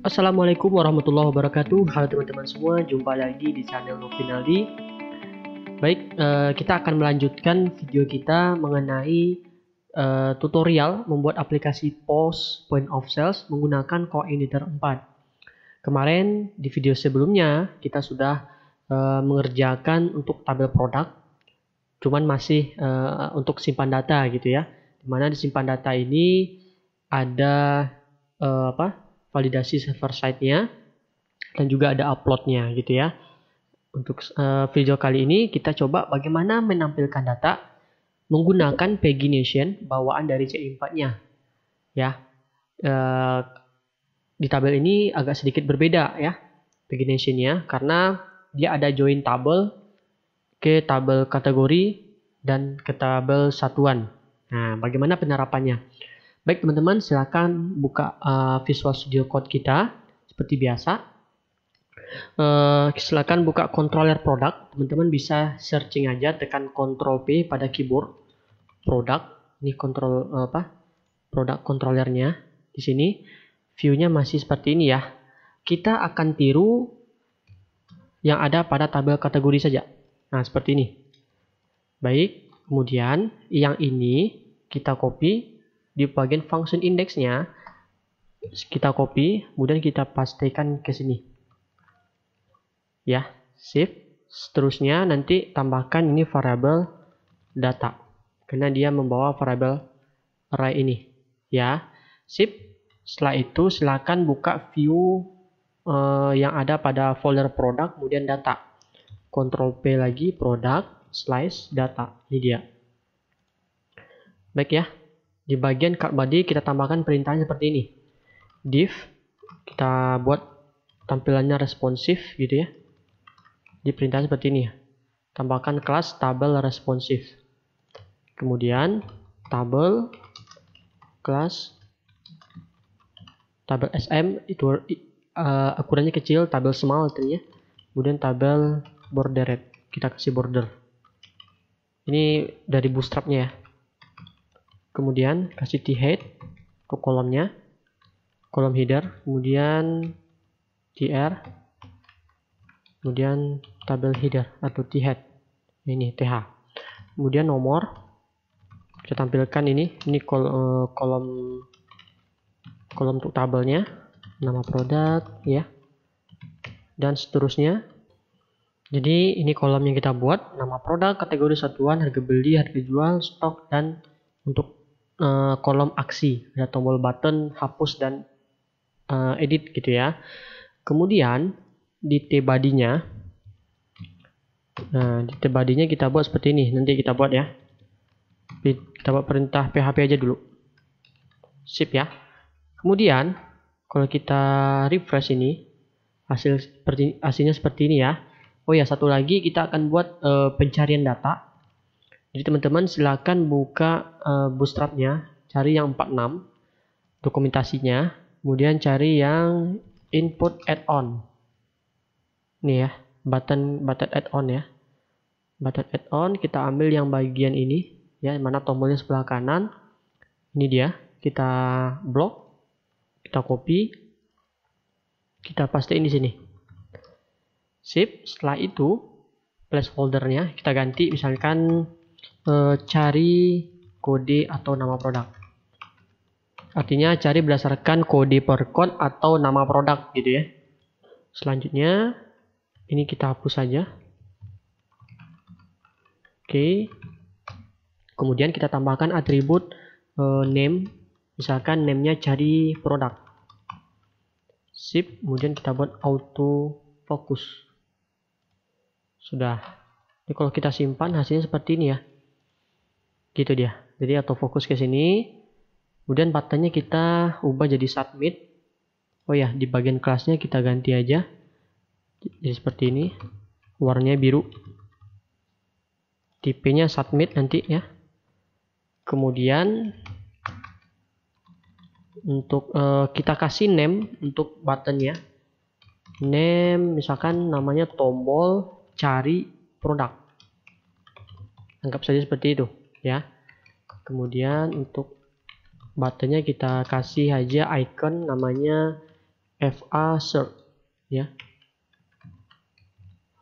Assalamualaikum warahmatullahi wabarakatuh. Halo teman-teman semua, jumpa lagi di channel Novinaldi. Baik, kita akan melanjutkan video kita mengenai tutorial membuat aplikasi POS Point of Sales menggunakan Coordinator 4. Kemarin di video sebelumnya kita sudah mengerjakan untuk tabel produk, cuman masih untuk simpan data gitu ya. Dimana di simpan data ini ada validasi server side-nya dan juga ada upload-nya gitu ya. Untuk video kali ini kita coba bagaimana menampilkan data menggunakan pagination bawaan dari C4-nya ya. Di tabel ini agak sedikit berbeda ya pagination-nya, karena dia ada join tabel ke tabel kategori dan ke tabel satuan. Nah, bagaimana penerapannya? Baik teman-teman, silakan buka Visual Studio Code kita seperti biasa. Silakan buka controller produk. Teman-teman bisa searching aja, tekan Ctrl P pada keyboard produk. Ini produk controllernya di sini. View-nya masih seperti ini ya. Kita akan tiru yang ada pada tabel kategori saja. Nah, seperti ini. Baik, kemudian yang ini kita copy. Di bagian function index-nya kita copy, kemudian kita pastekan ke sini ya, shift. Seterusnya nanti tambahkan ini variabel data karena dia membawa variabel array ini ya, shift. Setelah itu silakan buka view yang ada pada folder produk, kemudian data, Ctrl P lagi, produk slice data, ini dia. Baik ya. Di bagian card body kita tambahkan perintahnya seperti ini. Div, kita buat tampilannya responsif gitu ya. Di perintah seperti ini. Tambahkan kelas tabel responsif. Kemudian tabel kelas tabel SM itu ukurannya kecil, tabel small artinya. Kemudian tabel bordered, kita kasih border. Ini dari bootstrapnya ya. Kemudian kasih t-head ke kolomnya, kolom header, kemudian tr, kemudian tabel header atau t-head, ini th. Kemudian nomor, kita tampilkan ini kolom untuk tabelnya, nama produk ya, dan seterusnya. Jadi ini kolom yang kita buat, nama produk, kategori satuan, harga beli, harga jual, stok, dan untuk kolom aksi, ada tombol button, hapus, dan edit gitu ya. Kemudian di t-body-nya, kita buat seperti ini. Nanti kita buat ya. Kita buat perintah PHP aja dulu. Sip ya. Kemudian kalau kita refresh ini, hasilnya seperti ini ya. Oh ya, satu lagi kita akan buat pencarian data. Jadi teman-teman silakan buka bootstrapnya, cari yang 46 dokumentasinya, kemudian cari yang input add-on. Ini ya, button add-on ya. Button add-on kita ambil yang bagian ini ya, mana tombolnya sebelah kanan. Ini dia, kita blok, kita copy, kita pastein di sini. Sip, setelah itu placeholder-nya kita ganti, misalkan cari kode atau nama produk. Artinya cari berdasarkan kode barcode atau nama produk gitu ya. Selanjutnya ini kita hapus saja. Oke. Kemudian kita tambahkan atribut name. Misalkan name-nya cari produk. Sip, kemudian kita buat auto focus. Sudah. Jadi kalau kita simpan hasilnya seperti ini ya. Gitu dia. Jadi autofocus ke sini. Kemudian buttonnya kita ubah jadi submit. Oh ya, di bagian kelasnya kita ganti aja. Jadi seperti ini. Warnanya biru. Tipenya submit nanti ya. Kemudian untuk kita kasih name untuk buttonnya. Name misalkan namanya tombol cari produk. Anggap saja seperti itu ya. Kemudian untuk buttonnya kita kasih aja icon namanya FA Search ya.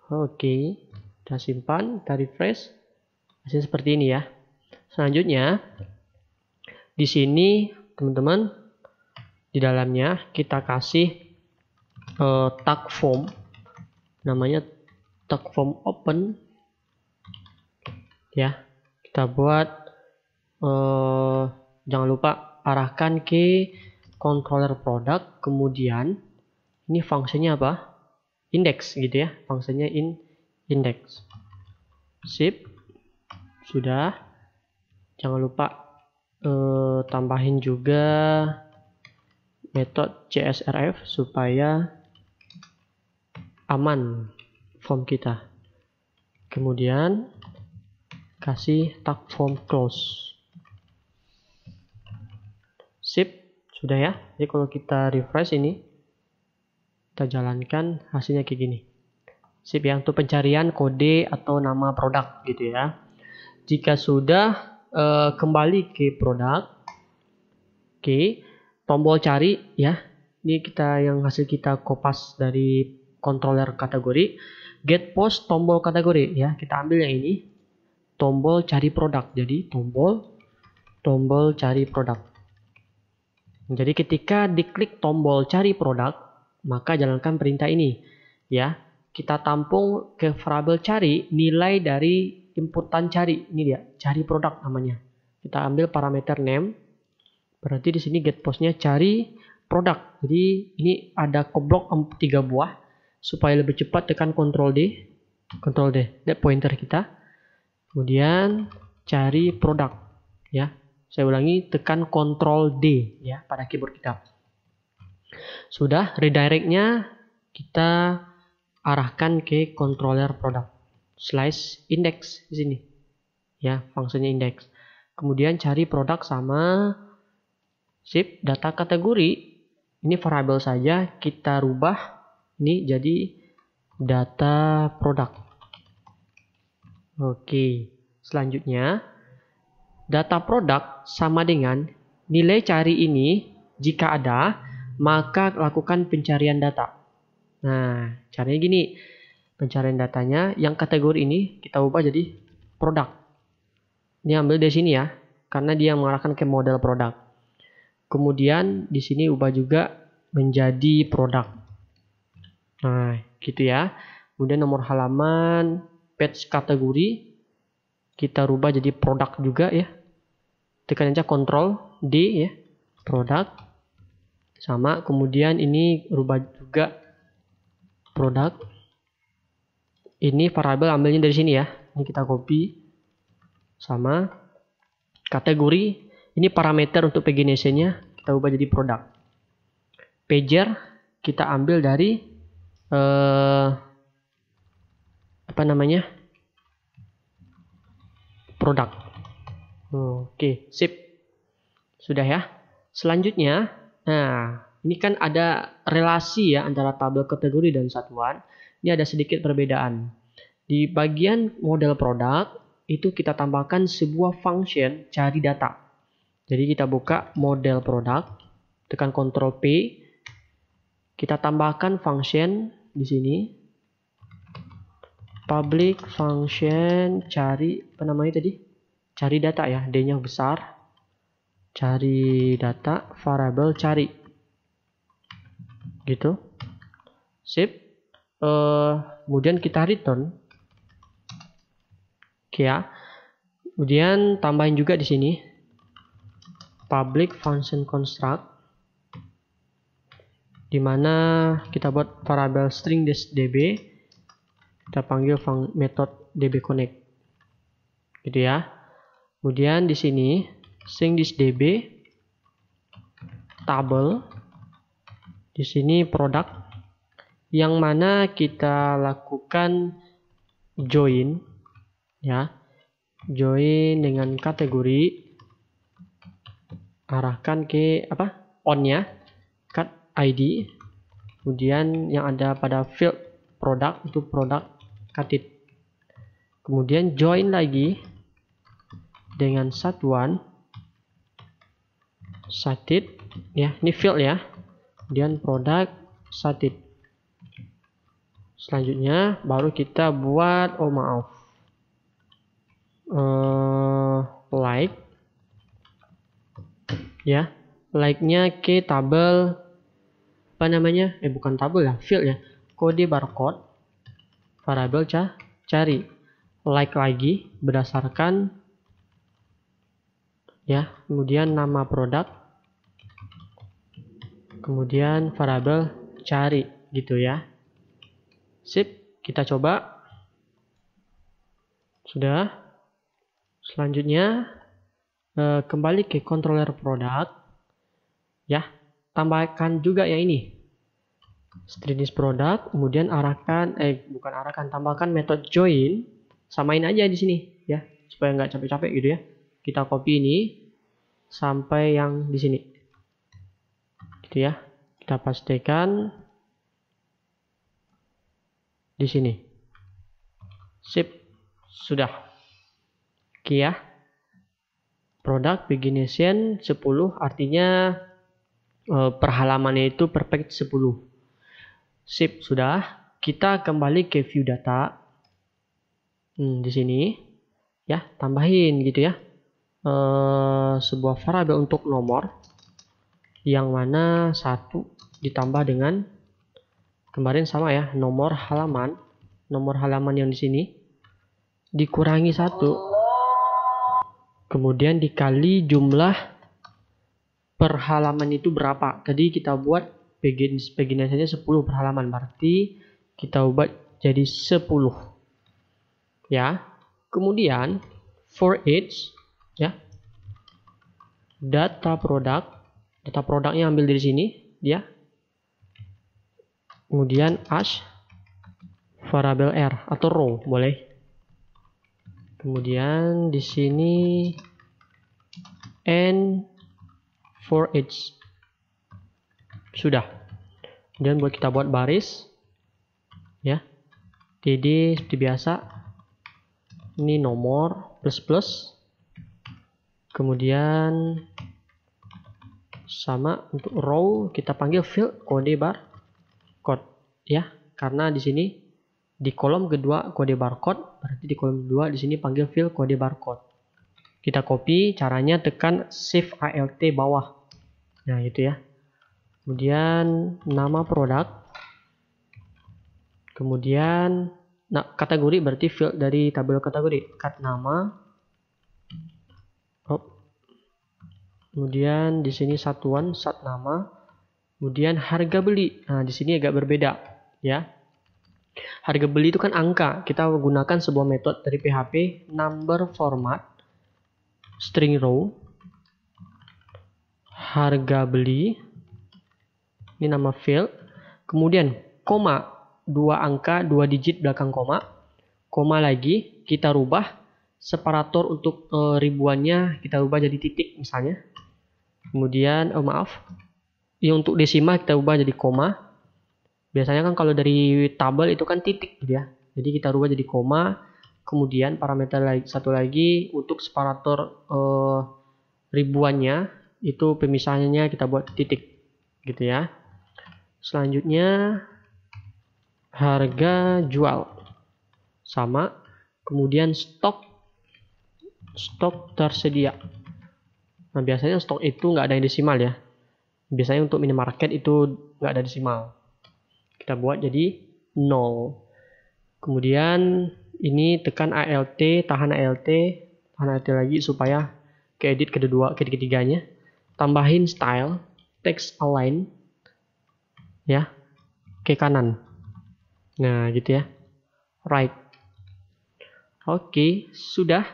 Oke, kita simpan, kita refresh. Hasil seperti ini ya. Selanjutnya di sini teman-teman, di dalamnya kita kasih tag form, namanya tag form open ya. Kita buat jangan lupa arahkan ke controller product, kemudian ini fungsinya apa? Index gitu ya, fungsinya index. Sip, sudah. Jangan lupa tambahin juga metode CSRF supaya aman form kita. Kemudian kasih tag form close. Sip, sudah ya. Jadi kalau kita refresh ini, kita jalankan, hasilnya kayak gini. Sip ya, untuk pencarian kode atau nama produk gitu ya. Jika sudah, kembali ke produk. Oke, tombol cari ya. Ini kita yang hasil kita kopas dari controller kategori. Get post tombol kategori ya. Kita ambil yang ini. Tombol cari produk. Jadi tombol cari produk. Jadi ketika diklik tombol cari produk, maka jalankan perintah ini ya. Kita tampung ke variabel cari nilai dari inputan cari. Ini dia, cari produk namanya. Kita ambil parameter name. Berarti di sini get postnya cari produk. Jadi ini ada koblok 3 buah. Supaya lebih cepat tekan Ctrl D. Ctrl D, lihat pointer kita. Kemudian cari produk ya. Saya ulangi, tekan Ctrl D ya pada keyboard kita. Sudah, redirectnya kita arahkan ke controller produk. Slash index di sini. Ya, fungsinya index. Kemudian cari produk sama sip data kategori. Ini variabel saja, kita rubah ini jadi data produk. Oke, selanjutnya data produk sama dengan nilai cari ini, jika ada, maka lakukan pencarian data. Nah, caranya gini. Pencarian datanya, yang kategori ini kita ubah jadi produk. Ini ambil dari sini ya, karena dia mengarahkan ke model produk. Kemudian di sini ubah juga menjadi produk. Nah, gitu ya. Kemudian nomor halaman, page kategori, kita rubah jadi produk juga ya. Tekan aja Ctrl D ya, produk. Sama, kemudian ini rubah juga produk. Ini variabel ambilnya dari sini ya. Ini kita copy. Sama. Kategori. Ini parameter untuk PGNC-nya. Kita ubah jadi produk. Pager. Kita ambil dari apa namanya? Produk. Oke, sip. Sudah ya. Selanjutnya, nah, ini kan ada relasi ya antara tabel kategori dan satuan. Ini ada sedikit perbedaan. Di bagian model produk, itu kita tambahkan sebuah function cari data. Jadi kita buka model produk, tekan Ctrl P, kita tambahkan function di sini. Public function cari, apa namanya tadi? Cari data ya, D-nya besar. Cari data, variabel cari. Gitu. Sip. Kemudian kita return. Oke ya. Kemudian tambahin juga di sini public function construct, dimana kita buat variabel string db, kita panggil method dbConnect, gitu ya. Kemudian di sini string db table, di sini produk, yang mana kita lakukan join ya, join dengan kategori, arahkan ke apa, on nya, cut id, kemudian yang ada pada field produk itu produk cutted, kemudian join lagi dengan satuan cited ya, ini field ya, kemudian produk Satit. Selanjutnya baru kita buat, oh maaf, like ya, like-nya ke tabel apa namanya, bukan tabel ya, field ya, kode barcode, variabel cari, like lagi berdasarkan ya, kemudian nama produk, kemudian variabel cari gitu ya. Sip, kita coba. Sudah. Selanjutnya kembali ke controller produk ya, tambahkan juga ya ini string produk, kemudian tambahkan metode join, samain aja di sini ya supaya nggak capek-capek gitu ya. Kita copy ini sampai yang di sini gitu ya, kita pastikan di sini. Sip, sudah. Oke ya. Produk begination 10 artinya per halamannya itu perfect 10. Sip, sudah. Kita kembali ke view data. Di sini ya, tambahin gitu ya. Sebuah variabel untuk nomor yang mana 1 ditambah dengan kemarin sama ya, nomor halaman yang di sini dikurangi 1, kemudian dikali jumlah per halaman itu berapa. Tadi kita buat beginasinya 10 per halaman, berarti kita ubah jadi 10 ya. Kemudian for each ya, data produknya ambil dari sini ya. Kemudian as variabel r atau row boleh. Kemudian di sini and for each. Sudah. Kemudian kita buat baris ya. Jadi seperti biasa. Ini nomor plus. Kemudian sama untuk row kita panggil field kode barcode ya, karena di sini di kolom kedua kode barcode, berarti di kolom kedua di sini panggil field kode barcode. Kita copy, caranya tekan shift alt bawah. Nah, gitu ya. Kemudian nama produk. Kemudian kategori berarti field dari tabel kategori, cut nama. Kemudian di sini satuan sat nama. Kemudian harga beli. Nah, di sini agak berbeda ya. Harga beli itu kan angka. Kita gunakan sebuah metode dari PHP number format string row harga beli. Ini nama field. Kemudian koma, 2 angka 2 digit belakang koma. Koma lagi kita rubah separator untuk ribuannya kita ubah jadi titik misalnya. Kemudian ya, untuk desimal kita ubah jadi koma. Biasanya kan kalau dari tabel itu kan titik gitu ya. Jadi kita rubah jadi koma. Kemudian parameter satu lagi untuk separator ribuannya itu pemisahannya kita buat titik gitu ya. Selanjutnya harga jual sama. Kemudian stok tersedia. Nah, biasanya stok itu nggak ada yang desimal ya. Biasanya untuk minimarket itu nggak ada desimal. Kita buat jadi 0. Kemudian ini tekan alt, tahan alt lagi supaya keedit ketiganya. Tambahin style, text align ya, ke kanan. Nah, gitu ya. Right. Oke, sudah.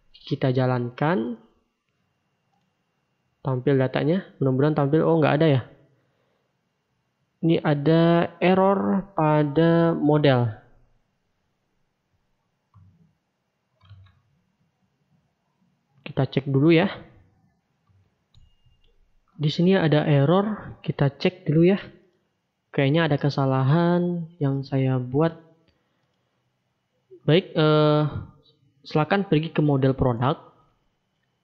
Kita jalankan. Tampil datanya, mudah-mudahan tampil. Oh, nggak ada ya. Ini ada error pada model. Kita cek dulu ya. Di sini ada error, kita cek dulu ya. Kayaknya ada kesalahan yang saya buat. Baik, silakan pergi ke model produk.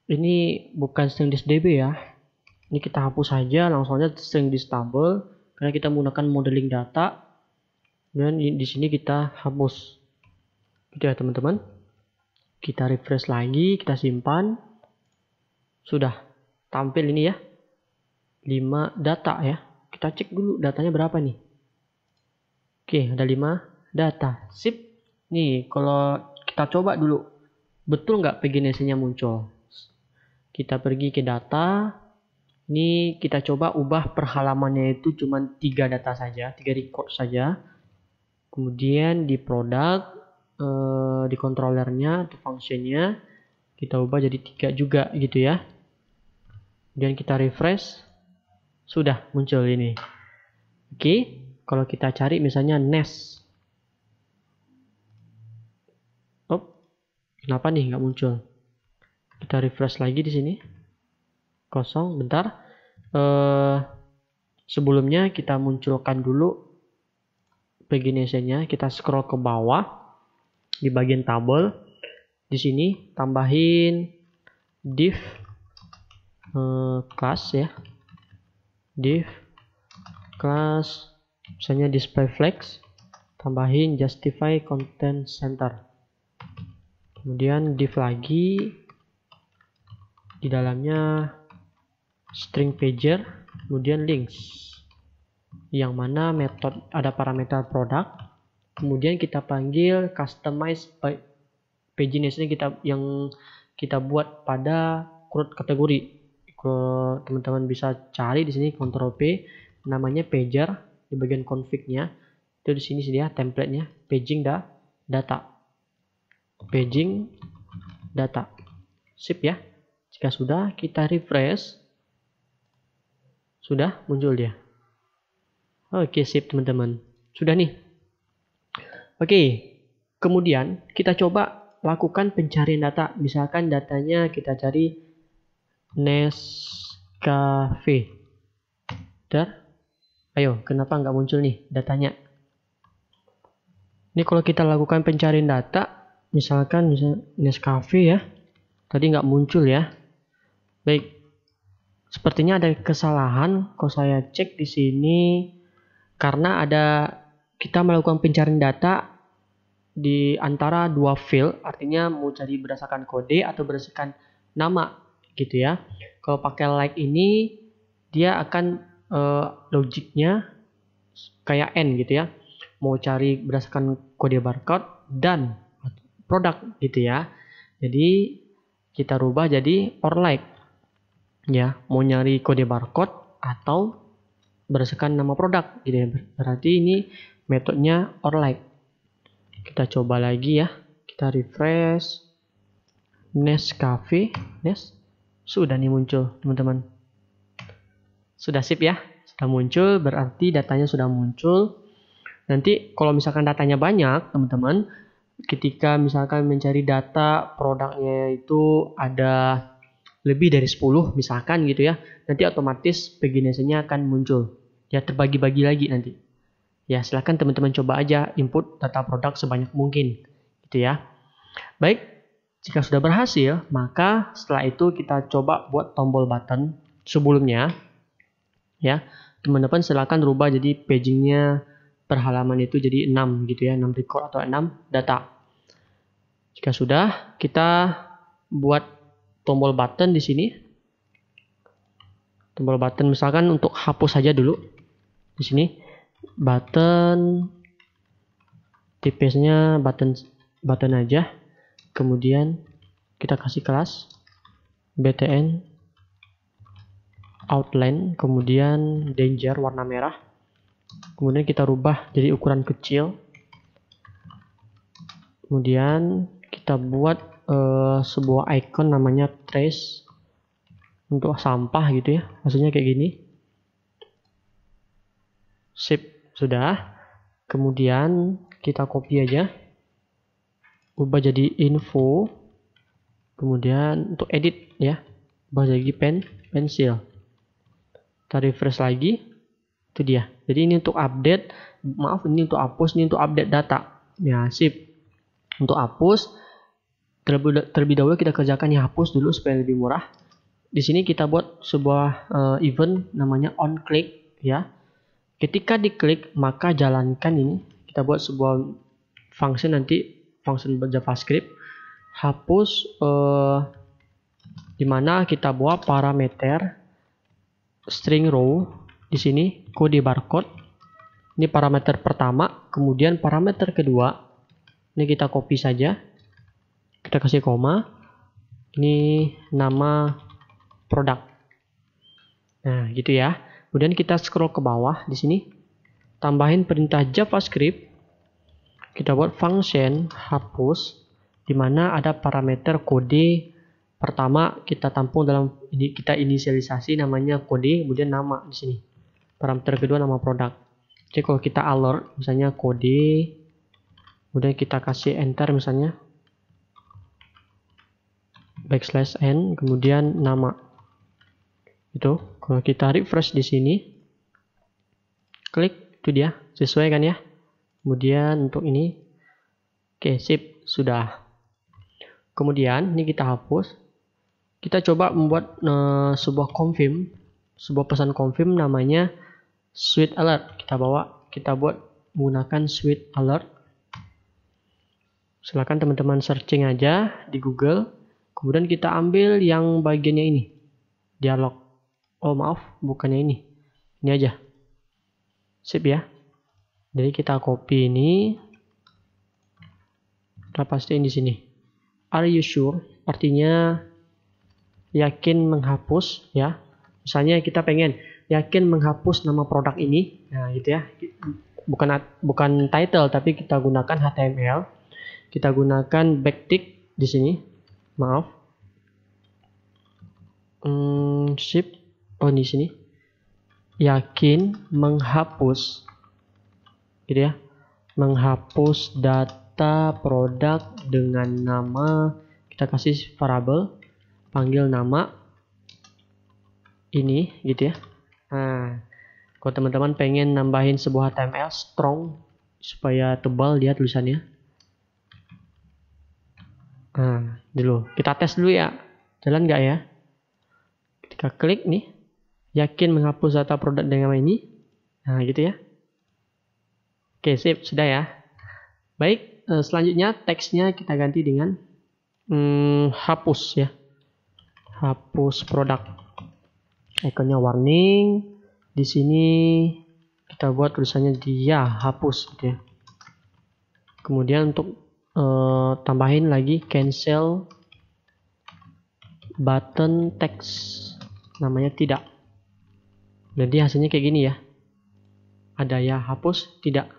Ini bukan string this db ya. Ini kita hapus saja, langsung aja string this table. karena kita menggunakan modeling data. Dan di sini kita hapus. Gitu ya teman-teman. Kita refresh lagi, kita simpan. Sudah tampil ini ya. 5 data ya. Kita cek dulu datanya berapa nih. Oke, ada 5 data. Sip. Nih, kalau kita coba dulu. Betul nggak pagination-nya muncul? Kita pergi ke data. Ini kita coba ubah per halamannya itu cuma 3 data saja, 3 record saja. Kemudian di produk, di controllernya atau functionnya kita ubah jadi 3 juga gitu ya. Kemudian kita refresh, sudah muncul ini. Oke, kalau kita cari misalnya nest, kenapa nih nggak muncul? Kita refresh lagi di sini, kosong. Bentar. Sebelumnya kita munculkan dulu pagination-nya. Kita scroll ke bawah di bagian tabel. Di sini tambahin div class ya. Div class misalnya display flex. Tambahin justify content center. Kemudian div lagi. Di dalamnya string pager. Kemudian links. Yang mana metode ada parameter produk, kemudian kita panggil customize pagination yang kita buat pada CRUD kategori. Teman-teman bisa cari di sini Ctrl P, namanya pager di bagian config-nya. Itu di sini dia template-nya, paging data. Paging data. Sip ya. Jika sudah, kita refresh. Sudah muncul dia. Oke, sip teman-teman. Sudah nih. Oke, kemudian kita coba lakukan pencarian data. Misalkan datanya kita cari Nescafe. Ayo, kenapa nggak muncul nih datanya? Ini kalau kita lakukan pencarian data, misalkan Nescafe ya. Tadi nggak muncul ya. Baik. Sepertinya ada kesalahan. Kalau saya cek di sini, karena kita melakukan pencarian data di antara 2 field, artinya mau cari berdasarkan kode atau berdasarkan nama gitu ya. Kalau pakai like ini dia akan logiknya kayak N gitu ya. Mau cari berdasarkan kode barcode dan produk gitu ya. Jadi kita rubah jadi or like ya, mau nyari kode barcode atau berdasarkan nama produk gitu ya. Berarti ini metodenya or like. Kita coba lagi ya. Kita refresh. Nescafe. Sudah nih muncul teman-teman. Sudah sip ya. Sudah muncul, berarti datanya sudah muncul. Nanti kalau misalkan datanya banyak teman-teman, ketika misalkan mencari data produknya itu ada lebih dari 10 misalkan gitu ya, nanti otomatis pagination-nya akan muncul ya, terbagi-bagi lagi nanti ya. Silahkan teman-teman coba aja input data produk sebanyak mungkin gitu ya. Baik, jika sudah berhasil, maka setelah itu kita coba buat tombol button sebelumnya ya. Teman-teman silahkan rubah jadi pagingnya per halaman itu jadi 6 gitu ya, 6 record atau 6 data. Jika sudah, kita buat tombol button di sini. Tombol button misalkan untuk hapus saja dulu. Di sini button, tipenya button aja. Kemudian kita kasih kelas btn outline, kemudian danger warna merah. Kemudian kita rubah jadi ukuran kecil. Kemudian kita buat sebuah icon namanya trace untuk sampah gitu ya, maksudnya kayak gini. Sip, sudah. Kemudian kita copy aja, ubah jadi info. Kemudian untuk edit ya, ubah jadi pensil. Kita refresh lagi, itu dia. Jadi ini untuk update, maaf ini untuk hapus, ini untuk update data ya. Sip. Untuk hapus, terlebih dahulu kita kerjakan yang hapus dulu supaya lebih murah. Di sini kita buat sebuah event namanya onClick ya. Ketika diklik, maka jalankan ini. Kita buat sebuah function nanti, function JavaScript. Hapus di mana kita buat parameter string row di sini, kode barcode. Ini parameter pertama, kemudian parameter kedua. Ini kita copy saja. Kita kasih koma. Ini nama produk. Nah, gitu ya. Kemudian kita scroll ke bawah di sini. Tambahin perintah JavaScript. Kita buat function hapus di mana ada parameter kode pertama kita tampung dalam ini, kita inisialisasi namanya kode, kemudian nama di sini. Parameter kedua nama produk. Jadi kalau kita alert misalnya kode, kemudian kita kasih enter misalnya \n, kemudian nama. Itu kalau kita refresh di sini, klik, itu dia, sesuai kan ya. Kemudian untuk ini, oke, sip, sudah. Kemudian ini kita hapus. Kita coba membuat sebuah confirm, sebuah pesan confirm namanya sweet alert. Kita buat menggunakan sweet alert. Silakan teman-teman searching aja di Google. Kemudian kita ambil yang bagiannya ini, dialog. Oh maaf, bukannya ini. Ini aja. Sip ya. Jadi kita copy ini. Kita pastiin di sini. Are you sure? Artinya yakin menghapus ya. Misalnya kita pengen yakin menghapus nama produk ini. Nah, gitu ya. Bukan title tapi kita gunakan HTML. Kita gunakan backtick di sini. Maaf. Sip. Oh, di sini. Yakin menghapus. Gitu ya. Menghapus data produk dengan nama, kita kasih variabel, panggil nama ini gitu ya. Nah, kalau teman-teman pengen nambahin sebuah HTML strong supaya tebal dia tulisannya. Nah, dulu kita tes dulu ya. Jalan nggak ya? Kita klik nih. Yakin menghapus data produk dengan nama ini. Nah, gitu ya. Oke, sip, sudah ya. Baik, selanjutnya teksnya kita ganti dengan hapus ya. Hapus produk. Ikonnya warning. Di sini kita buat tulisannya dia hapus gitu ya. Kemudian untuk tambahin lagi cancel button text, namanya tidak. Jadi hasilnya kayak gini ya. Ada ya hapus, tidak.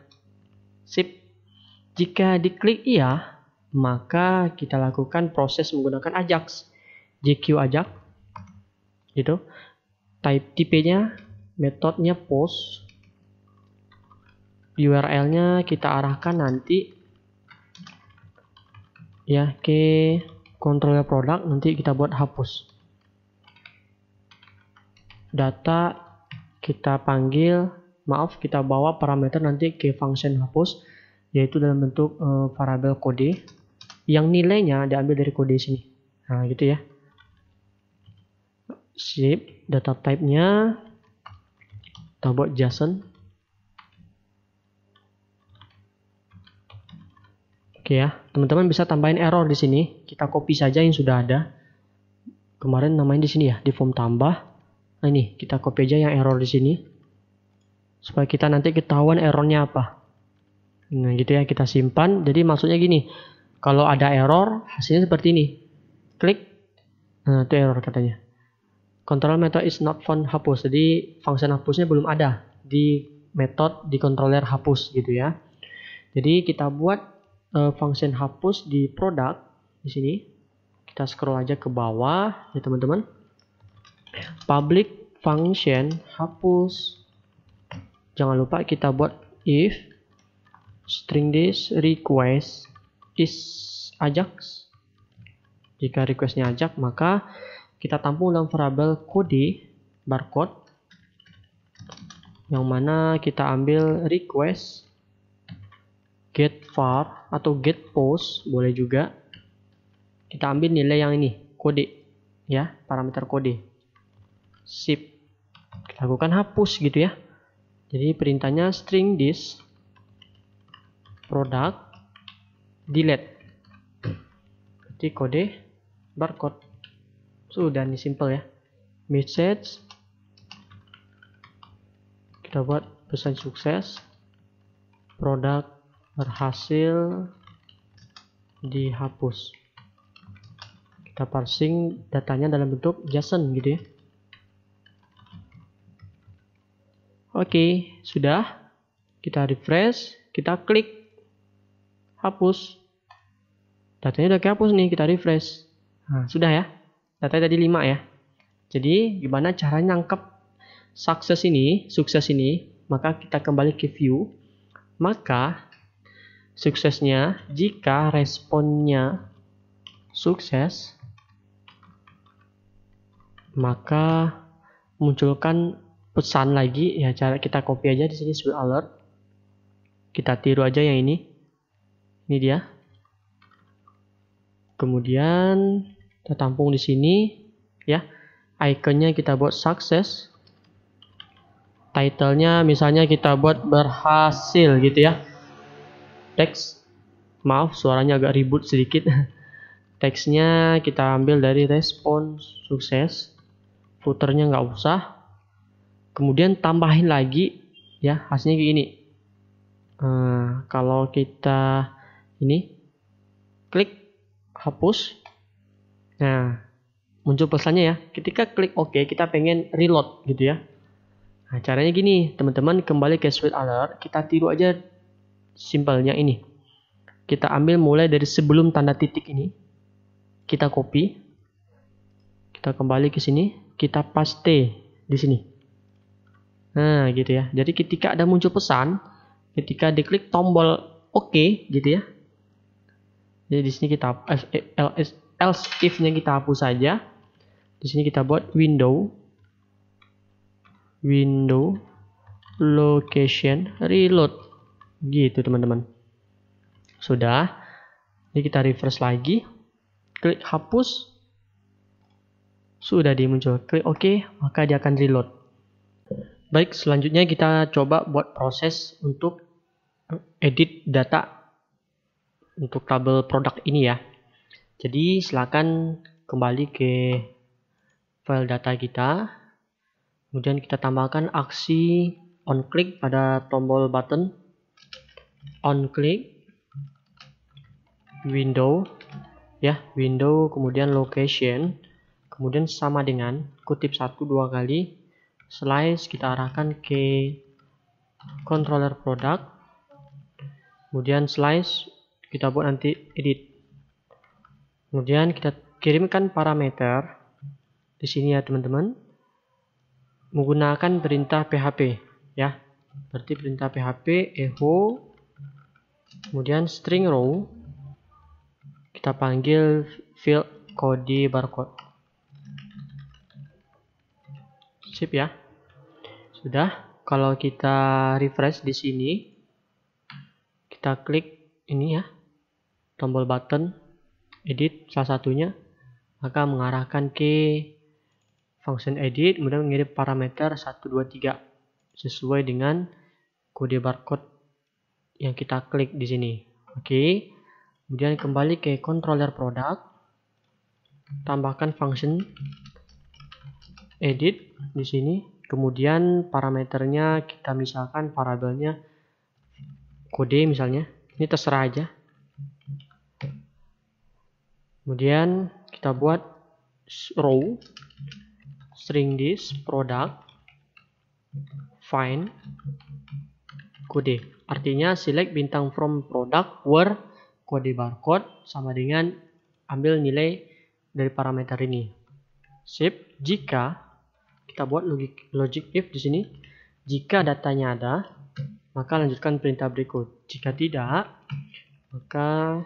Sip. Jika diklik iya, maka kita lakukan proses menggunakan Ajax. JQ Ajax. Gitu. Type tipe-nya, metodenya post. URL-nya kita arahkan nanti ya ke controller produk, nanti kita buat hapus. Data kita panggil, maaf, kita bawa parameter nanti ke function hapus, yaitu dalam bentuk variabel kode yang nilainya diambil dari kode sini. Nah, gitu ya. Sip, data type-nya kita buat JSON. Oke ya, teman-teman bisa tambahin error di sini. Kita copy saja yang sudah ada. Kemarin namanya di sini ya, di form tambah. Nah, ini kita copy aja yang error di sini. Supaya kita nanti ketahuan errornya apa. Nah, gitu ya, kita simpan. Jadi maksudnya gini, kalau ada error, hasilnya seperti ini. Klik. Nah, itu error katanya. Control method is not found hapus. Jadi function hapusnya belum ada di metode di controller hapus gitu ya. Jadi kita buat function hapus di produk di sini. Kita scroll aja ke bawah ya teman-teman. Public function hapus. Jangan lupa kita buat if string this request is Ajax. Jika requestnya Ajax, maka kita tampung dalam variabel kode barcode yang mana kita ambil request get var atau get post, boleh juga. Kita ambil nilai yang ini, kode ya, parameter kode. Sip. Kita lakukan hapus gitu ya. Jadi perintahnya string this product delete. Berarti kode barcode. Sudah, ini simple ya. Message kita buat pesan sukses, produk berhasil dihapus. Kita parsing datanya dalam bentuk JSON gitu ya. Oke, sudah. Kita refresh, kita klik hapus. Datanya udah kehapus nih, kita refresh. Nah, sudah ya. Datanya tadi 5 ya. Jadi gimana caranya nangkep sukses ini, maka kita kembali ke view. Maka suksesnya, jika responnya sukses, maka munculkan pesan lagi ya. Cara kita copy aja di sini sweet alert. Kita tiru aja yang ini. Ini dia. Kemudian kita tampung di sini ya. Ikonnya kita buat sukses. Title-nya misalnya kita buat berhasil gitu ya. Teks, maaf suaranya agak ribut sedikit. Teksnya kita ambil dari respon sukses. Footernya nggak usah. Kemudian tambahin lagi ya, hasilnya kayak gini. Kalau kita ini klik hapus, nah muncul pesannya ya. Ketika klik OK, kita pengen reload gitu ya. Nah, caranya gini, teman-teman, kembali ke sweet alert, kita tiru aja simpelnya ini. Kita ambil mulai dari sebelum tanda titik ini, kita copy, kita kembali ke sini, kita paste di sini. Nah, gitu ya. Jadi ketika ada muncul pesan, ketika diklik tombol OK gitu ya. Jadi di sini kita else if-nya kita hapus saja. Di sini kita buat window location reload gitu teman-teman. Sudah. Ini kita refresh lagi, klik hapus, sudah dimuncul. Klik OK, maka dia akan reload. Baik, selanjutnya kita coba buat proses untuk edit data untuk tabel produk ini ya. Jadi silakan kembali ke file data kita. Kemudian kita tambahkan aksi on click pada tombol button. On click, window, ya, window, kemudian location, kemudian sama dengan kutip 1-2 kali, slice kita arahkan ke controller product, kemudian slice kita buat nanti edit. Kemudian kita kirimkan parameter di sini ya teman-teman. Menggunakan perintah PHP ya. Berarti perintah PHP echo kemudian string row kita panggil field kode barcode. Sip ya. Sudah. Kalau kita refresh di sini, kita klik ini ya, tombol button edit salah satunya, maka mengarahkan ke function edit, kemudian mengirim parameter 1, 2, 3 sesuai dengan kode barcode yang kita klik di sini. Oke. Kemudian kembali ke controller product, tambahkan function edit di sini. Kemudian parameternya kita misalkan variabelnya kode misalnya. Ini terserah aja. Kemudian kita buat row string this product find kode. Artinya select bintang from product where kode barcode sama dengan ambil nilai dari parameter ini. Sip. Jika kita buat logic if di sini, jika datanya ada, maka lanjutkan perintah berikut. Jika tidak, maka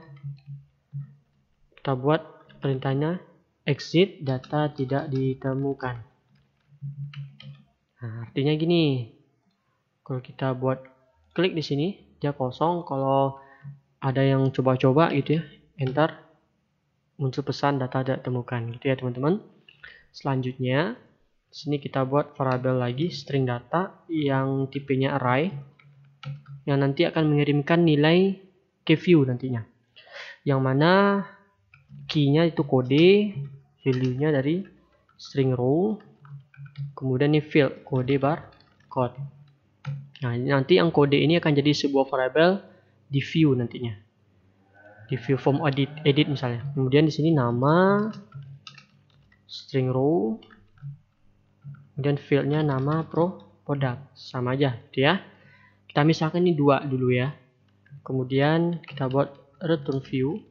kita buat perintahnya exit data tidak ditemukan. Nah, artinya gini. Kalau kita buat klik di sini, dia kosong. Kalau ada yang coba-coba gitu ya, enter, muncul pesan data tidak ditemukan gitu ya teman-teman. Selanjutnya Di sini kita buat variabel lagi string data yang tipenya array, yang nanti akan mengirimkan nilai ke view nantinya. Yang mana key-nya itu kode, value-nya dari string row, kemudian ini field, kode barcode. Nah, nanti yang kode ini akan jadi sebuah variabel di view nantinya. Di view form edit misalnya. Kemudian di sini nama string row, kemudian field-nya nama product, sama aja gitu ya. Kita misalkan ini 2 dulu ya. Kemudian kita buat return view.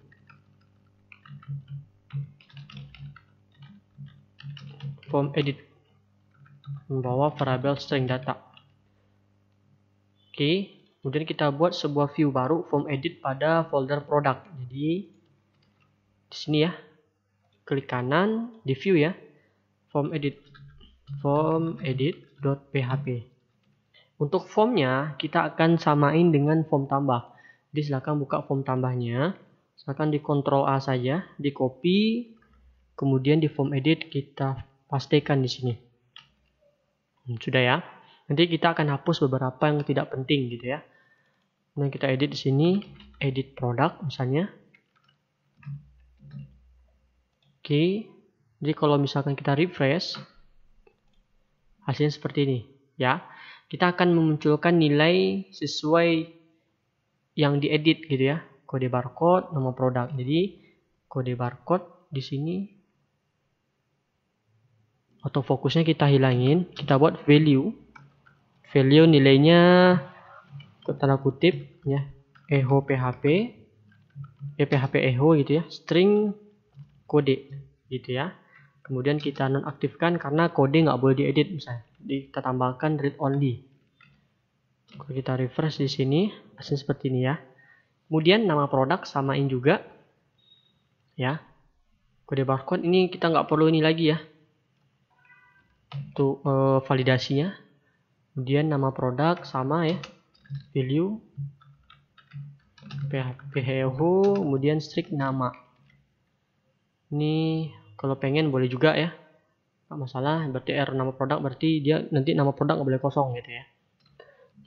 Form edit membawa variabel string data. Oke, kemudian kita buat sebuah view baru form edit pada folder product. Jadi di sini ya, klik kanan di view ya, form edit.php. Untuk formnya kita akan samain dengan form tambah. Jadi silakan buka form tambahnya, silakan di Ctrl A saja, di copy, kemudian di form edit kita pastikan di sini. Sudah ya. Nanti kita akan hapus beberapa yang tidak penting gitu ya. Nah, kita edit di sini, edit product misalnya. Oke. Jadi kalau misalkan kita refresh, hasilnya seperti ini ya. Kita akan memunculkan nilai sesuai yang diedit gitu ya. Kode barcode, nama produk. Jadi kode barcode di sini autofocusnya kita hilangin, kita buat value nilainya tanda kutip ya, echo php, php echo gitu ya, string kode gitu ya. Kemudian kita nonaktifkan karena kode nggak boleh diedit misalnya. Jadi kita tambahkan read only. Kalau kita refresh di sini hasilnya seperti ini ya. Kemudian nama produk samain juga ya. Kode barcode ini kita nggak perlu ini lagi ya, untuk validasinya. Kemudian nama produk sama ya, value php echo, kemudian string nama. Ini kalau pengen boleh juga ya, nggak masalah. Berarti nama produk berarti dia nanti nama produk nggak boleh kosong gitu ya.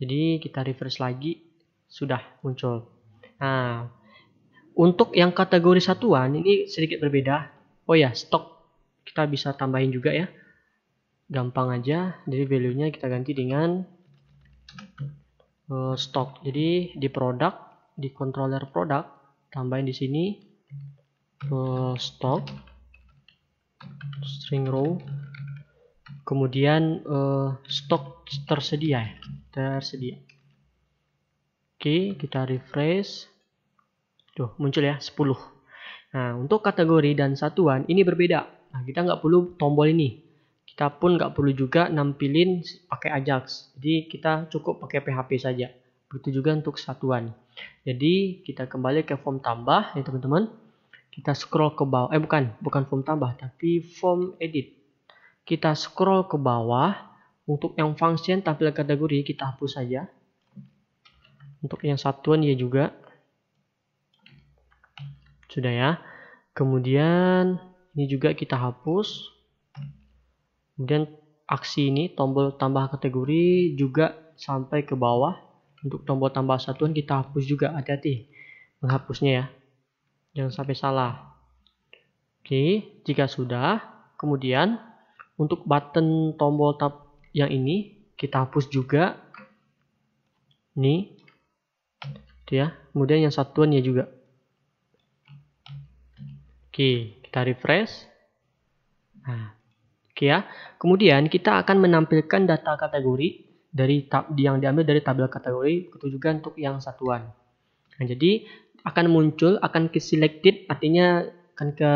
Jadi kita refresh lagi, sudah muncul. Nah, untuk yang kategori satuan ini sedikit berbeda. Oh ya, stok kita bisa tambahin juga ya. Gampang aja, jadi value-nya kita ganti dengan stok. Jadi di produk, di controller produk, tambahin di sini stok string row, kemudian stok tersedia. Oke, kita refresh. Tuh, muncul ya 10. Nah, untuk kategori dan satuan ini berbeda. Nah, kita nggak perlu tombol ini. Kita pun nggak perlu juga nampilin pakai Ajax. Jadi kita cukup pakai PHP saja. Begitu juga untuk satuan. Jadi kita kembali ke form tambah ya teman-teman. Kita scroll ke bawah. Bukan form tambah, tapi form edit. Kita scroll ke bawah. Untuk yang function tampil kategori kita hapus saja. Untuk yang satuan ya juga. Sudah ya. Kemudian ini juga kita hapus. Kemudian aksi ini tombol tambah kategori juga sampai ke bawah. Untuk tombol tambah satuan kita hapus juga, hati-hati menghapusnya ya, jangan sampai salah. Oke, jika sudah, kemudian untuk button tombol tab yang ini kita hapus juga nih ya. Kemudian yang satuan ya juga. Oke, kita refresh. Nah, oke ya. Kemudian kita akan menampilkan data kategori dari yang diambil dari tabel kategori, itu juga untuk yang satuan. Nah, jadi akan muncul, akan ke selected, artinya akan ke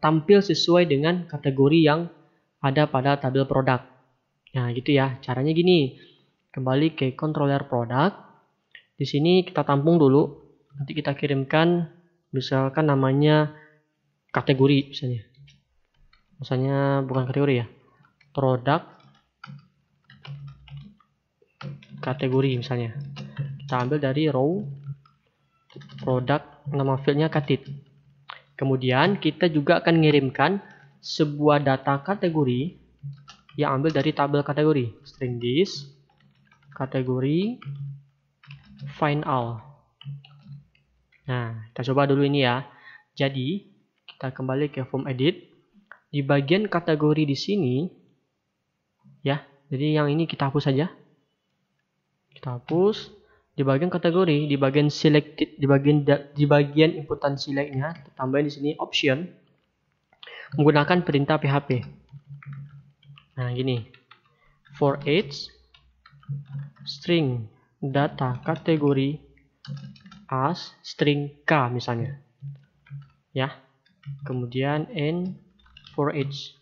tampil sesuai dengan kategori yang ada pada tabel produk. Nah, gitu ya. Caranya gini. Kembali ke controller product. Di sini kita tampung dulu. Nanti kita kirimkan misalkan namanya kategori misalnya. Misalnya bukan kategori ya, produk kategori misalnya. Kita ambil dari row produk, nama fieldnya katit. Kemudian kita juga akan mengirimkan sebuah data kategori yang ambil dari tabel kategori. String this, kategori, find all. Nah, kita coba dulu ini ya. Jadi, kita kembali ke form edit. Di bagian kategori di sini, ya. Jadi yang ini kita hapus saja. Kita hapus. Di bagian kategori, di bagian selected, di bagian inputan selectnya, tambahin di sini option menggunakan perintah PHP. Nah, gini. For each string data kategori as string k misalnya. Ya. Kemudian n for each.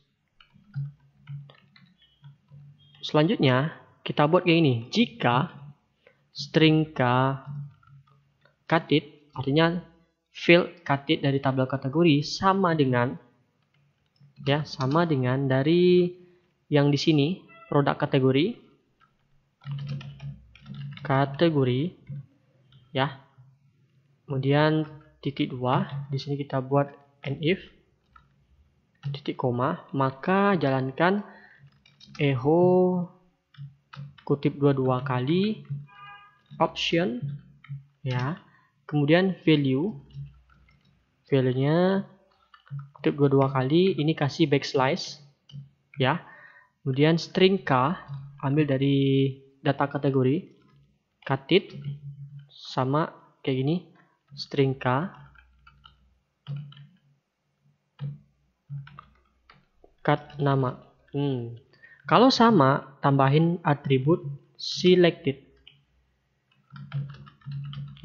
Selanjutnya, kita buat kayak ini. Jika string k katit, artinya field katit dari tabel kategori sama dengan dari yang di sini produk kategori ya. Kemudian titik 2 di sini kita buat and if titik koma, maka jalankan echo kutip 22 kali option ya, kemudian value-nya kutip 22 kali, ini kasih backslash ya, kemudian string k ambil dari data kategori katit sama kayak gini, string k cut nama. Kalau sama, tambahin atribut selected.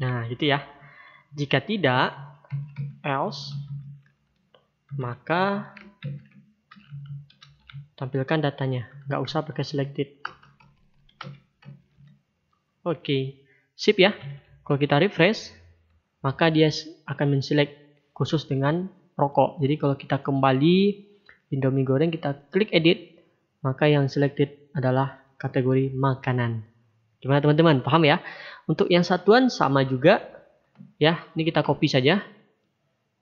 Nah, gitu ya. Jika tidak, else, maka tampilkan datanya. Nggak usah pakai selected. Oke, sip ya. Kalau kita refresh, maka dia akan menselect khusus dengan rokok. Jadi kalau kita kembali Indomie goreng, kita klik edit, maka yang selected adalah kategori makanan. Gimana teman-teman? Paham ya? Untuk yang satuan sama juga. Ya, ini kita copy saja.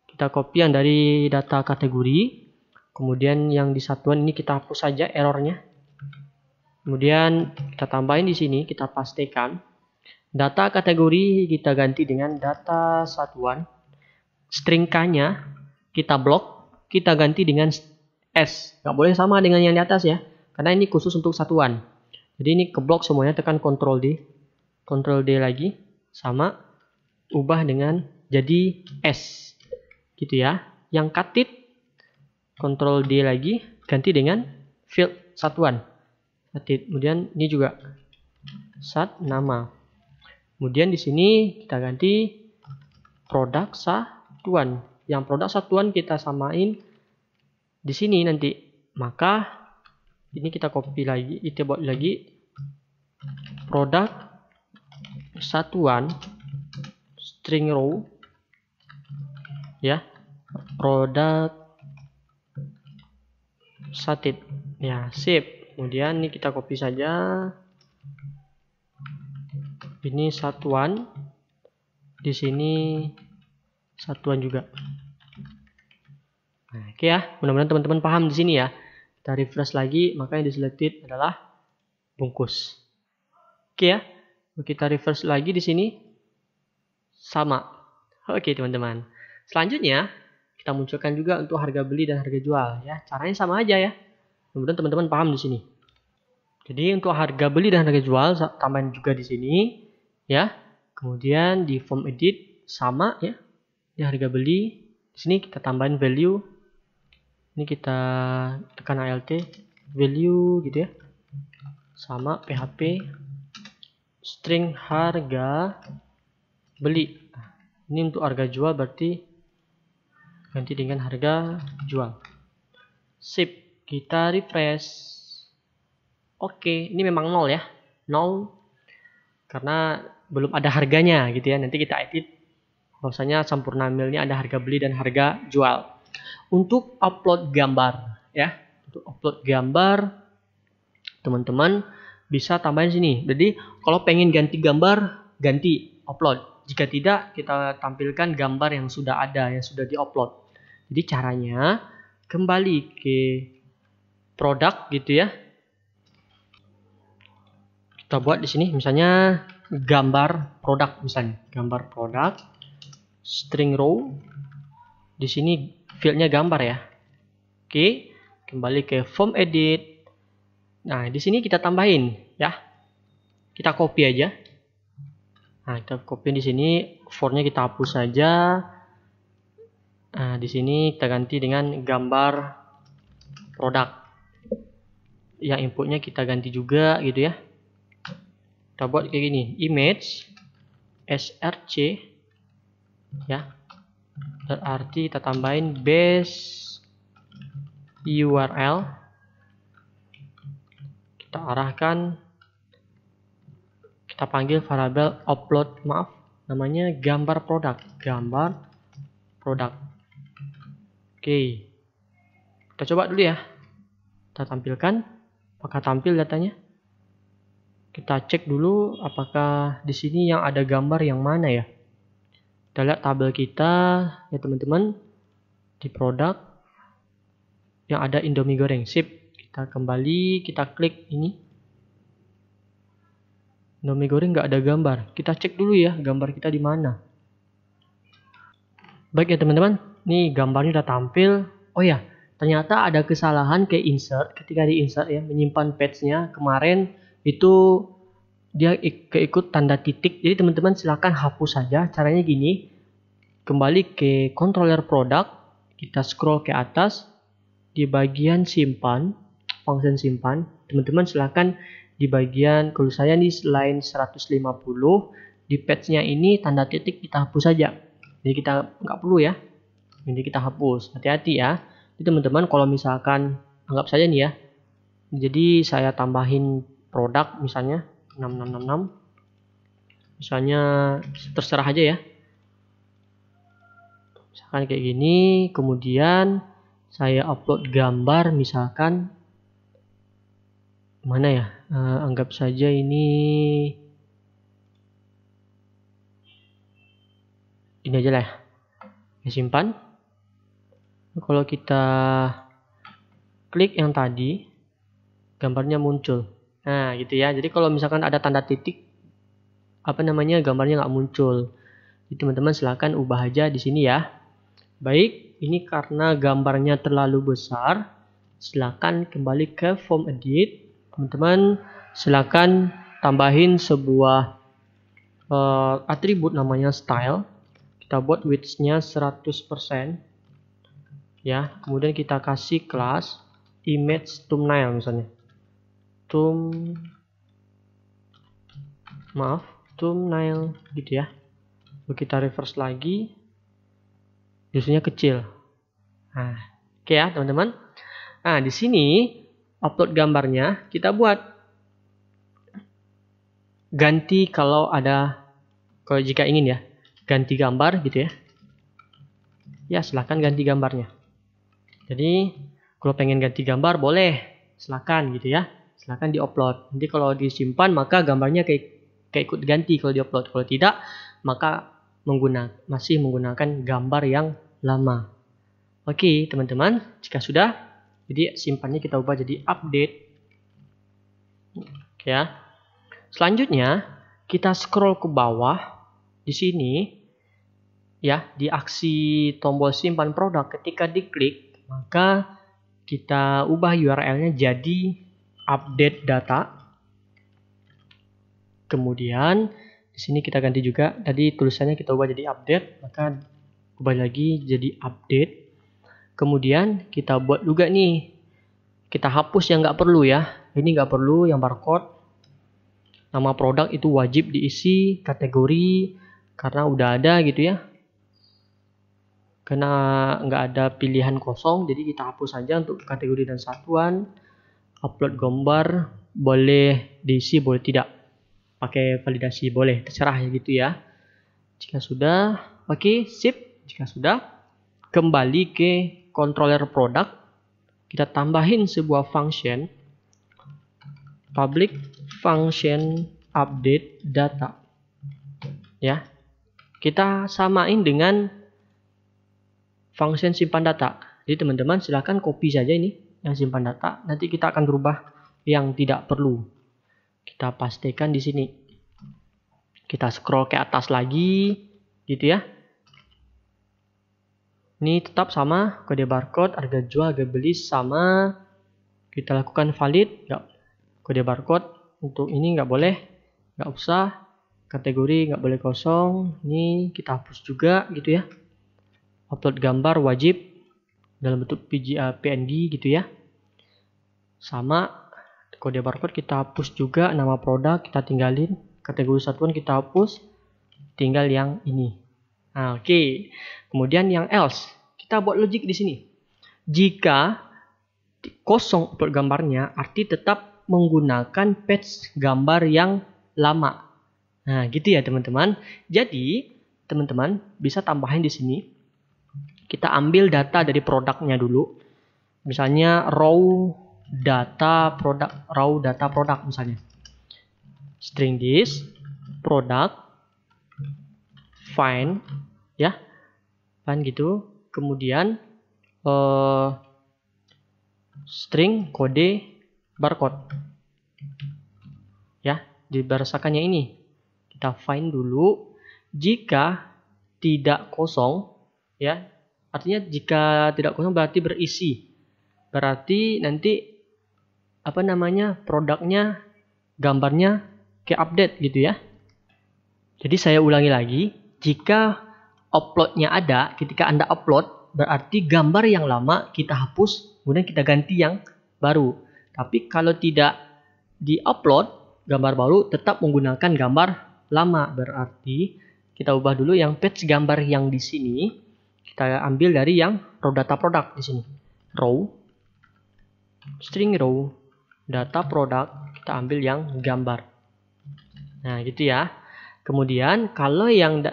Kita copy yang dari data kategori. Kemudian yang di satuan ini kita hapus saja errornya. Kemudian kita tambahin di sini, kita pastikan. Data kategori kita ganti dengan data satuan. String K-nya kita blok, kita ganti dengan S. Nggak boleh sama dengan yang di atas ya. Karena ini khusus untuk satuan. Jadi ini keblok semuanya, tekan Ctrl D. Ctrl D lagi. Sama. Ubah dengan jadi S. Gitu ya. Yang katit. Ctrl D lagi. Ganti dengan field satuan. Katit. Kemudian ini juga. Sat nama. Kemudian di sini kita ganti produk satuan. Yang produk satuan kita samain di sini nanti. Maka ini kita copy lagi, kita buat lagi produk satuan string row ya, produk satit ya, sip. Kemudian ini kita copy saja, ini satuan, di sini satuan juga. Nah, oke ya, mudah-mudahan teman-teman paham di sini ya. Kita refresh lagi, maka yang di selected adalah bungkus. Oke ya, kita refresh lagi di sini sama. Oke teman-teman. Selanjutnya kita munculkan juga untuk harga beli dan harga jual ya. Caranya sama aja ya. Mudah-mudahan teman-teman paham di sini. Jadi untuk harga beli dan harga jual tambahin juga di sini ya. Kemudian di form edit sama ya. Ini harga beli. Di sini kita tambahin value. Ini kita tekan ALT value gitu ya. Sama PHP string harga beli. Ini untuk harga jual berarti ganti dengan harga jual. Sip, kita refresh. Oke, ini memang 0 ya. 0 karena belum ada harganya gitu ya. Nanti kita edit bahwasanya Sampurna Mail ini ada harga beli dan harga jual. Untuk upload gambar ya. Untuk upload gambar teman-teman bisa tambahin sini. Jadi kalau pengen ganti gambar, ganti upload. Jika tidak, kita tampilkan gambar yang sudah ada, yang sudah diupload. Jadi caranya kembali ke produk gitu ya. Kita buat di sini misalnya gambar produk, misalnya gambar produk, string row. Di sini fieldnya gambar ya. Oke, kembali ke form edit. Nah, di sini kita tambahin ya. Kita copy aja. Nah, kita copy di sini, fontnya kita hapus saja. Nah, di sini kita ganti dengan gambar produk. Yang inputnya kita ganti juga gitu ya. Kita buat kayak gini, image src ya. Berarti kita tambahin base URL. Kita arahkan, kita panggil variabel upload, namanya gambar produk. Oke, kita coba dulu ya. Kita tampilkan apakah tampil datanya. Kita cek dulu apakah di sini yang ada gambar yang mana ya. Kita lihat tabel kita ya teman-teman, di produk yang ada Indomie goreng. Sip, kita kembali, kita klik ini. Indomie goreng nggak ada gambar. Kita cek dulu ya gambar kita di mana. Baik ya teman-teman, nih gambarnya udah tampil. Oh ya, ternyata ada kesalahan ke insert. Ketika di insert ya, menyimpan page-nya kemarin itu dia keikut tanda titik. Jadi teman-teman silahkan hapus saja. Caranya gini, kembali ke controller product, kita scroll ke atas, di bagian simpan, function simpan, teman-teman silahkan di bagian, kalau saya nih line 150, di page-nya ini tanda titik kita hapus saja. Jadi kita nggak perlu ya. Ini kita hapus. Hati-hati ya. Jadi teman-teman kalau misalkan anggap saja nih ya. Jadi saya tambahin produk misalnya 6666. Misalnya terserah aja ya. Misalkan kayak gini, kemudian saya upload gambar misalkan mana ya? Anggap saja ini aja lah ya. Simpan. Kalau kita klik yang tadi, gambarnya muncul. Nah, gitu ya. Jadi kalau misalkan ada tanda titik, gambarnya nggak muncul. Jadi teman-teman silahkan ubah aja di sini ya. Baik, ini karena gambarnya terlalu besar, silahkan kembali ke form edit. Teman-teman silahkan tambahin sebuah atribut namanya style. Kita buat width-nya 100%. Ya, kemudian kita kasih kelas image thumbnail misalnya. Thumbnail gitu ya. Lalu kita reverse lagi. Biasanya kecil. Nah, oke ya, teman-teman. Nah, di sini upload gambarnya kita buat ganti kalau jika ingin ya, ganti gambar gitu ya. Ya, silahkan ganti gambarnya. Jadi, kalau pengen ganti gambar boleh, silahkan gitu ya. Silahkan diupload. Nanti kalau disimpan maka gambarnya kayak ikut ganti kalau diupload. Kalau tidak, maka masih menggunakan gambar yang lama. Oke, teman-teman, jika sudah, jadi simpannya kita ubah jadi update. Oke ya. Selanjutnya, kita scroll ke bawah di sini. Ya, di aksi tombol simpan produk, ketika diklik maka kita ubah URL-nya jadi update data. Kemudian di sini kita ganti juga, tadi tulisannya kita ubah jadi update, maka ubah lagi jadi update. Kemudian kita buat juga nih, kita hapus yang nggak perlu ya. Ini nggak perlu yang barcode. Nama produk itu wajib diisi, kategori karena udah ada gitu ya. Karena nggak ada pilihan kosong, jadi kita hapus saja untuk kategori dan satuan. Upload gambar boleh diisi, boleh tidak. Pakai validasi boleh, terserah ya gitu ya. Jika sudah, oke, sip. Jika sudah, kembali ke controller product. Kita tambahin sebuah function, public function update data. Ya, kita samain dengan function simpan data. Jadi teman-teman silahkan copy saja ini yang simpan data. Nanti kita akan berubah yang tidak perlu. kita pastikan di sini. Kita scroll ke atas lagi, gitu ya. Ini tetap sama, kode barcode, harga jual, harga beli sama. Kita lakukan valid, nggak. Kode barcode untuk ini nggak boleh, nggak usah. Kategori nggak boleh kosong. Ini kita hapus juga, gitu ya. Upload gambar wajib dalam bentuk PNG, gitu ya. Sama, kode barcode kita hapus juga, nama produk kita tinggalin, kategori satuan kita hapus, tinggal yang ini. Nah, oke. Kemudian yang else, kita buat logik di sini. Jika kosong upload gambarnya, arti tetap menggunakan patch gambar yang lama. Nah, gitu ya teman-teman. Jadi, teman-teman bisa tambahin di sini. Kita ambil data dari produknya dulu. Misalnya raw data produk misalnya. String this product find ya. Kan gitu. Kemudian string kode barcode. Ya, diberdasarkannya ini. Kita find dulu. Jika tidak kosong ya. Artinya jika tidak kosong berarti berisi. Berarti nanti produknya, gambarnya ke update gitu ya. Jadi saya ulangi lagi, jika uploadnya ada, ketika Anda upload berarti gambar yang lama kita hapus, kemudian kita ganti yang baru. Tapi kalau tidak di-upload gambar baru tetap menggunakan gambar lama, berarti kita ubah dulu yang patch gambar yang di sini. Kita ambil dari yang raw data produk di sini. Raw, string raw, data produk, kita ambil yang gambar. Nah, gitu ya. Kemudian kalau yang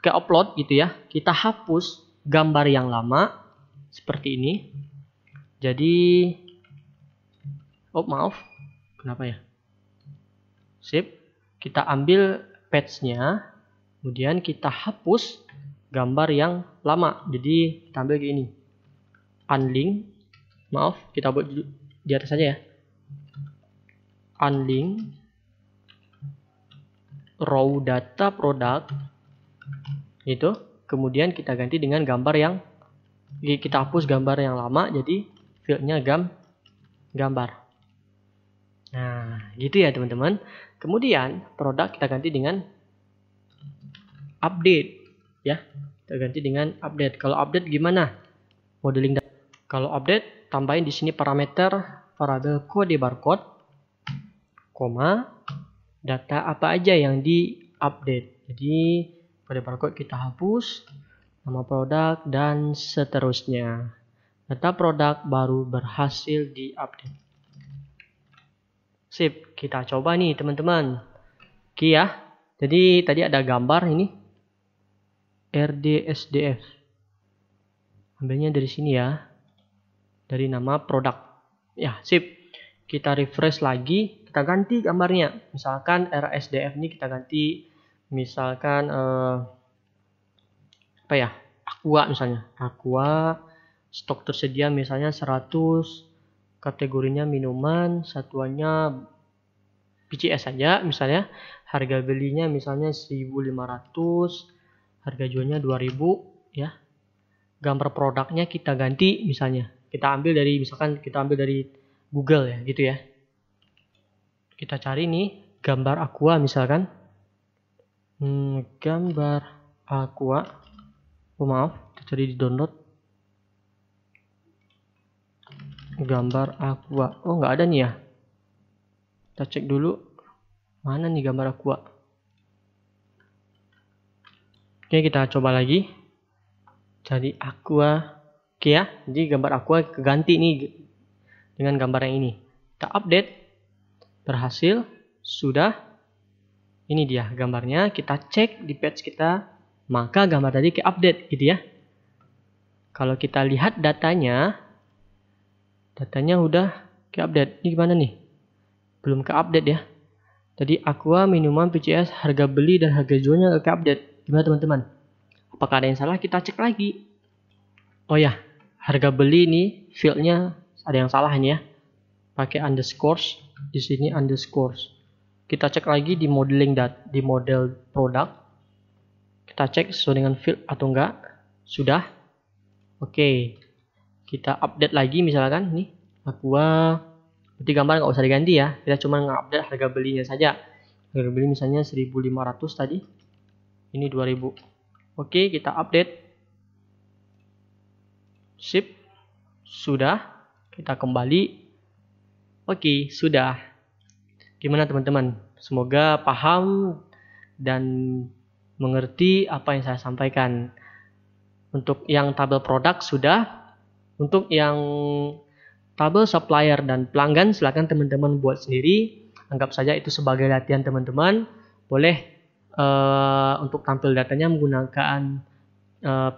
ke upload gitu ya, kita hapus gambar yang lama seperti ini. Jadi, maaf, kenapa ya? Sip, kita ambil patch-nya, kemudian kita hapus gambar yang lama. Jadi kita ambil kayak ini. Unlink. Maaf, kita buat di atas saja ya. Unlink raw data product. Itu. Kemudian kita ganti dengan gambar yang kita hapus gambar yang lama, jadi fieldnya gambar. Nah, gitu ya teman-teman. Kemudian produk kita ganti dengan update. Ya, kita ganti dengan update. Kalau update gimana? Modeling data. Kalau update, tambahin di sini parameter variabel kode barcode, koma, data apa aja yang di-update. Jadi, kode barcode kita hapus, nama produk, dan seterusnya. Data produk baru berhasil di-update. Sip, kita coba nih teman-teman. Oke ya, jadi tadi ada gambar ini. RDSDF. Ambilnya dari sini ya. Dari nama produk. Ya, sip. Kita refresh lagi. Kita ganti gambarnya. Misalkan RSDF ini kita ganti. Misalkan Aqua misalnya. Aqua. Stok tersedia misalnya 100. Kategorinya minuman. Satuannya PCS saja misalnya. Harga belinya misalnya 1.500. Harga jualnya 2.000 ya. Gambar produknya kita ganti misalnya. Kita ambil dari Google ya, gitu ya. Kita cari nih gambar Aqua misalkan. Gambar Aqua. Maaf, kita cari di download. Gambar Aqua. Nggak ada nih ya. Kita cek dulu. Mana nih gambar Aqua? Oke, kita coba lagi. Cari Aqua. Oke ya, jadi gambar Aqua keganti nih dengan gambar yang ini. Kita update. Berhasil. Sudah. Ini dia gambarnya. Kita cek di page kita. Maka gambar tadi ke update gitu ya. Kalau kita lihat datanya udah ke update. Ini gimana nih? Belum ke update ya. Tadi Aqua minuman PCS harga beli dan harga jualnya ke update. Gimana teman-teman? Apakah ada yang salah? Kita cek lagi. Oh ya, harga beli ini fieldnya ada yang salah ini ya. Pakai underscores. Di sini underscores. kita cek lagi di di model produk. Kita cek sesuai dengan field atau enggak. Sudah. Oke. Kita update lagi misalkan nih Aqua. Berarti gambar nggak usah diganti ya. Kita cuma nge-update harga belinya saja. Harga beli misalnya 1.500 tadi. Ini 2.000. Oke, kita update. Sip. Sudah. Kita kembali. Oke, sudah. Gimana teman-teman? Semoga paham dan mengerti apa yang saya sampaikan. Untuk yang tabel produk sudah. Untuk yang tabel supplier dan pelanggan silakan teman-teman buat sendiri. Anggap saja itu sebagai latihan teman-teman. Boleh untuk tampil datanya menggunakan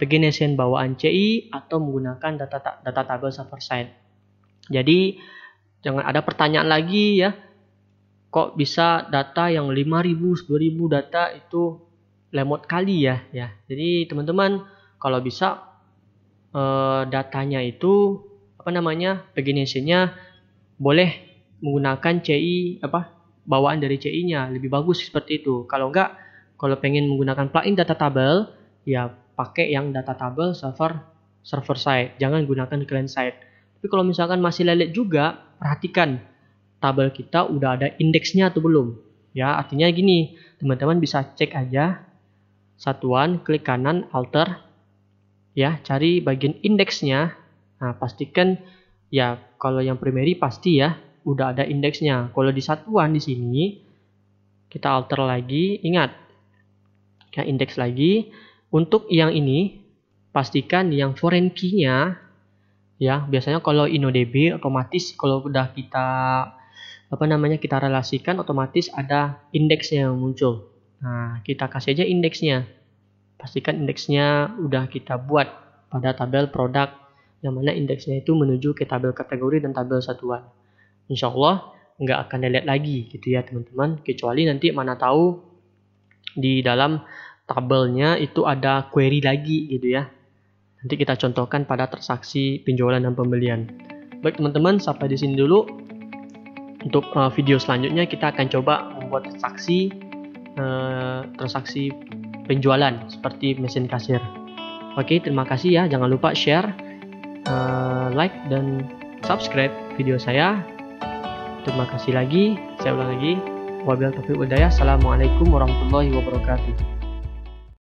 pagination bawaan CI atau menggunakan data tabel server side. Jadi jangan ada pertanyaan lagi ya. Kok bisa data yang 5.000, 10.000 data itu lemot kali ya. Jadi teman-teman kalau bisa datanya itu paginationnya boleh menggunakan CI bawaan dari CI-nya, lebih bagus seperti itu. Kalau enggak, kalau pengen menggunakan plugin data tabel ya pakai yang data tabel server side, jangan gunakan client side. Tapi kalau misalkan masih lelet juga, perhatikan tabel kita udah ada indeksnya atau belum. Ya, artinya gini, teman-teman bisa cek aja satuan, klik kanan, alter, ya, cari bagian indeksnya. Nah, pastikan ya kalau yang primary pasti ya udah ada indeksnya. Kalau di satuan di sini kita alter lagi, ingat ya indeks lagi. Untuk yang ini pastikan yang foreign key-nya ya, biasanya kalau InnoDB otomatis kalau udah kita kita relasikan otomatis ada indeksnya yang muncul. Nah, kita kasih aja indeksnya. Pastikan indeksnya udah kita buat pada tabel produk, yang mana indeksnya itu menuju ke tabel kategori dan tabel satuan. Insya Allah nggak akan delete lagi gitu ya teman-teman, kecuali nanti mana tahu di dalam tabelnya itu ada query lagi gitu ya. Nanti kita contohkan pada transaksi penjualan dan pembelian. Baik teman-teman, sampai di sini dulu. Untuk video selanjutnya kita akan coba membuat transaksi penjualan seperti mesin kasir. Oke, terima kasih ya. Jangan lupa share, like, dan subscribe video saya. Terima kasih lagi. Saya ulang lagi. Wabillahi taufiq wal hidayah. Assalamualaikum warahmatullahi wabarakatuh.